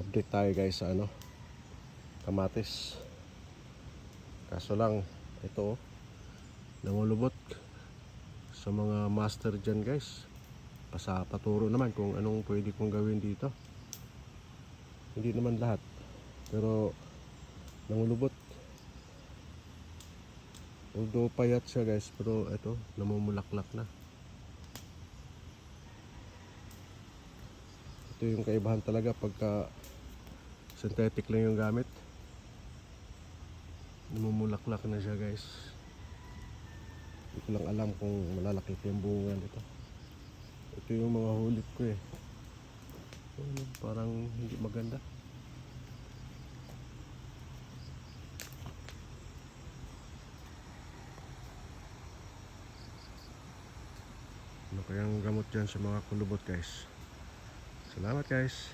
update tayo guys sa kamatis. Kaso lang ito nangulubot sa mga master dyan guys. Paturo naman kung anong pwede kong gawin dito. Hindi naman lahat, pero nangulubot. Although payat siya guys, pero ito namumulaklak na. Ito yung kaibahan talaga pagka synthetic lang yung gamit. Namumulaklak na siya guys. Hindi ko lang alam kung malalaki pa yung bunga nito. Ito yung mga hulit ko eh. Parang hindi maganda. Ano kayang gamot dyan sa mga kulubot guys? Salamat guys.